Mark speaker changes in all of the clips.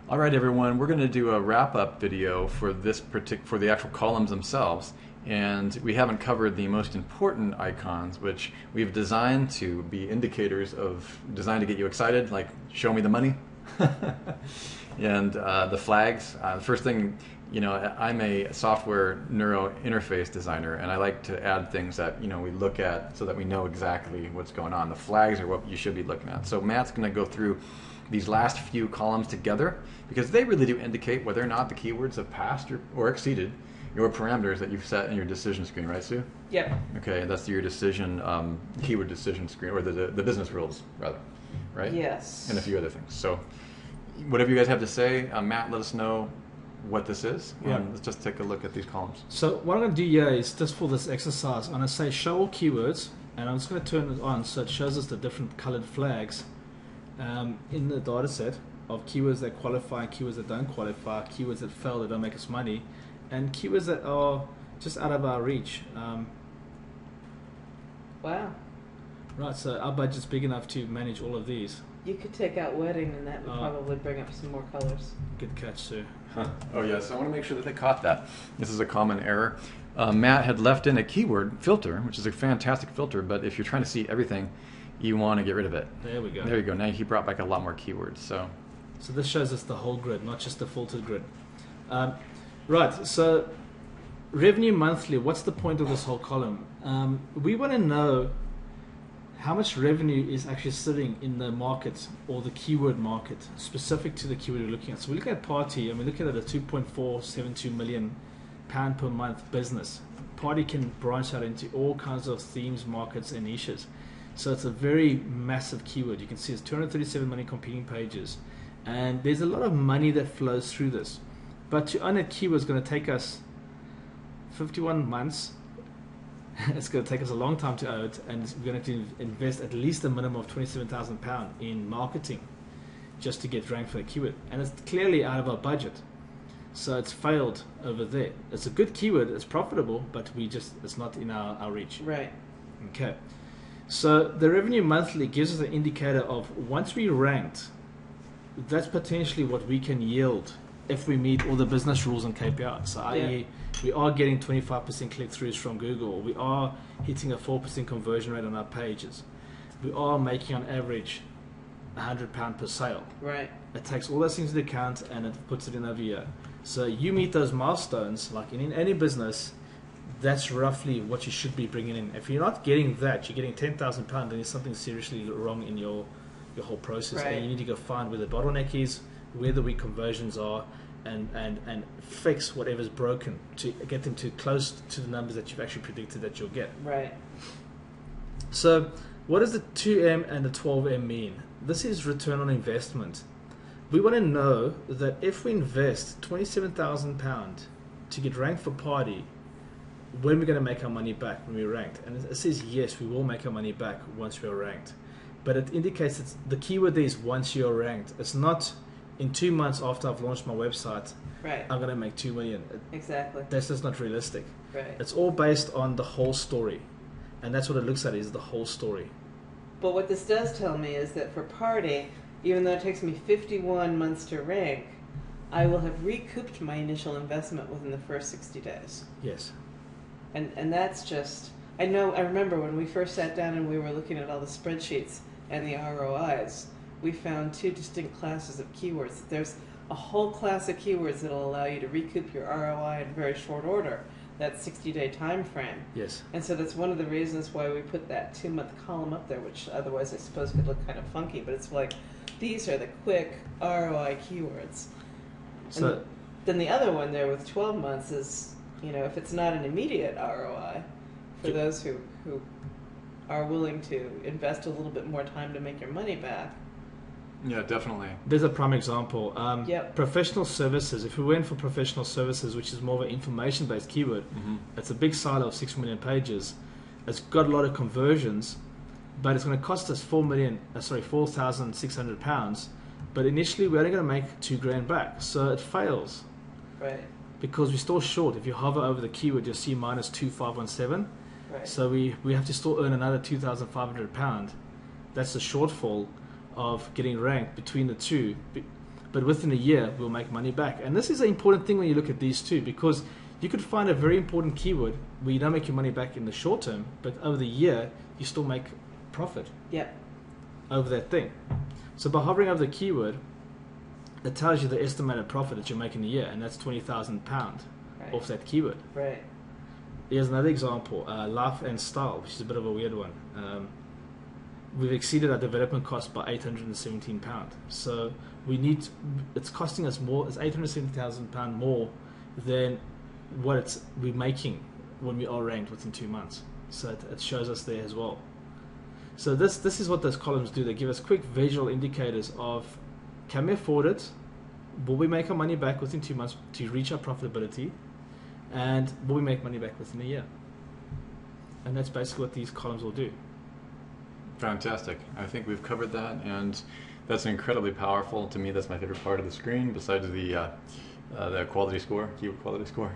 Speaker 1: All right, everyone, we're going to do a wrap-up video for for the actual columns themselves, and we haven't covered the most important icons, which we've designed to be indicators designed to get you excited, like show me the money, and the flags. The first thing, I'm a software neuro interface designer, and I like to add things that we look at so that we know exactly what's going on. The flags are what you should be looking at. So Matt's going to go through these last few columns together because they really do indicate whether or not the keywords have passed or exceeded your parameters that you've set in your decision screen, right, Sue?
Speaker 2: Yep.
Speaker 1: Okay, that's your decision, keyword decision screen, or the business rules, rather, right?
Speaker 2: Yes.
Speaker 1: And a few other things. So whatever you guys have to say, Matt, let us know what this is.
Speaker 3: Yeah.
Speaker 1: Let's just take a look at these columns.
Speaker 3: So what I'm going to do here is just for this exercise, I'm going to say show all keywords, and I'm just going to turn it on so it shows us the different colored flags in the data set of keywords that qualify, keywords that don't qualify, keywords that fail, that don't make us money, and keywords that are just out of our reach.
Speaker 2: Wow.
Speaker 3: Right, so our budget's big enough to manage all of these.
Speaker 2: You could take out wedding and that would probably bring up some more colors.
Speaker 3: Good catch, Sue.
Speaker 1: Huh. Oh yes, I want to make sure that they caught that. This is a common error. Matt had left in a keyword filter, which is a fantastic filter, but if you're trying to see everything, you want to get rid of it.
Speaker 3: There we go.
Speaker 1: There you go. Now he brought back a lot more keywords. So
Speaker 3: this shows us the whole grid, not just the filtered grid. Right, so revenue monthly, what's the point of this whole column? We want to know how much revenue is actually sitting in the market or the keyword market specific to the keyword we're looking at. So we're looking at Party, and we're looking at a £2.472 million per month business. Party can branch out into all kinds of themes, markets, and niches. So it's a very massive keyword. You can see it's 237 million competing pages, and there's a lot of money that flows through this. But to own a keyword is going to take us 51 months. It's going to take us a long time to own it, and we're going to invest at least a minimum of £27,000 in marketing just to get ranked for the keyword. And it's clearly out of our budget. So it's failed over there. It's a good keyword, it's profitable, but it's not in our reach.
Speaker 2: Right.
Speaker 3: Okay. So the revenue monthly gives us an indicator of once we ranked, that's potentially what we can yield if we meet all the business rules and KPIs. So i.e. we are getting 25% click-throughs from Google. We are hitting a 4% conversion rate on our pages. We are making on average £100 per sale.
Speaker 2: Right.
Speaker 3: It takes all those things into account and it puts it in over here. So you meet those milestones, like in any business, that's roughly what you should be bringing in. If you're not getting that, you're getting £10,000, then there's something seriously wrong in your whole process.
Speaker 2: Right.
Speaker 3: And you need to go find where the bottleneck is, where the weak conversions are, and fix whatever's broken to get them to close to the numbers that you've actually predicted that you'll get.
Speaker 2: Right.
Speaker 3: So what does the 2M and the 12M mean? This is return on investment. We want to know that if we invest £27,000 to get ranked for Party, when we're going to make our money back when we're ranked. And it says yes, we will make our money back once we're ranked. But it indicates that the keyword there is once you're ranked. It's not in 2 months after I've launched my website,
Speaker 2: right,
Speaker 3: I'm going to make 2 million.
Speaker 2: Exactly.
Speaker 3: That's just not realistic.
Speaker 2: Right.
Speaker 3: It's all based on the whole story. And that's what it looks at, is the whole story.
Speaker 2: But what this does tell me is that for Party, even though it takes me 51 months to rank, I will have recouped my initial investment within the first 60 days.
Speaker 3: Yes.
Speaker 2: And that's just, I remember when we first sat down and we were looking at all the spreadsheets and the ROIs, we found 2 distinct classes of keywords. There's a whole class of keywords that will allow you to recoup your ROI in very short order, that 60-day time frame.
Speaker 3: Yes.
Speaker 2: And so that's one of the reasons why we put that 2-month column up there, which otherwise I suppose could look kind of funky, but it's like, these are the quick ROI keywords.
Speaker 3: So
Speaker 2: And then the other one there with 12 months is, if it's not an immediate ROI, for those who are willing to invest a little bit more time to make your money back.
Speaker 1: yeah, definitely.
Speaker 3: there's a prime example.
Speaker 2: Yep.
Speaker 3: Professional services. If we went for professional services, which is more of an information-based keyword, it's a big silo of 6 million pages. It's got a lot of conversions, but it's going to cost us £4,600. But initially, we're only going to make $2,000 back, so it fails.
Speaker 2: Right.
Speaker 3: Because we're still short. If you hover over the keyword, you'll see minus 2,517.
Speaker 2: Right.
Speaker 3: So we have to still earn another £2,500. That's the shortfall of getting ranked between the two. but within a year we'll make money back. And this is an important thing when you look at these two, because you could find a very important keyword where you don't make your money back in the short term, but over the year you still make profit
Speaker 2: Yep.
Speaker 3: over that thing. So by hovering over the keyword, it tells you the estimated profit that you're making a year, and that's £20,000
Speaker 2: Right.
Speaker 3: off that keyword.
Speaker 2: Right.
Speaker 3: Here's another example, life and style, which is a bit of a weird one. We've exceeded our development cost by £817. So it's costing us more, it's £870,000 more than what we're making when we are ranked within 2 months. So it shows us there as well. So this is what those columns do. They give us quick visual indicators of, can we afford it? Will we make our money back within 2 months to reach our profitability? And will we make money back within a year? And that's basically what these columns will do.
Speaker 1: Fantastic. I think we've covered that, and that's incredibly powerful. To me, that's my favorite part of the screen, besides the quality score, keyword quality score.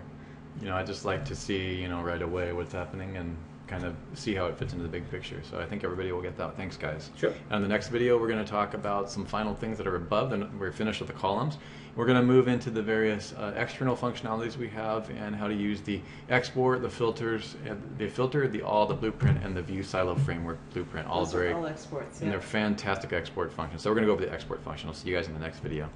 Speaker 1: I just like to see, right away what's happening and kind of see how it fits into the big picture. So I think everybody will get that. Thanks, guys.
Speaker 3: Sure.
Speaker 1: And in the next video, we're going to talk about some final things that are above, and we're finished with the columns. We're going to move into the various external functionalities we have and how to use the export, the filters, the filter, the blueprint, and the view silo framework blueprint.
Speaker 2: Those are all exports.
Speaker 1: And they're fantastic export functions. So we're going to go over the export function. I'll see you guys in the next video.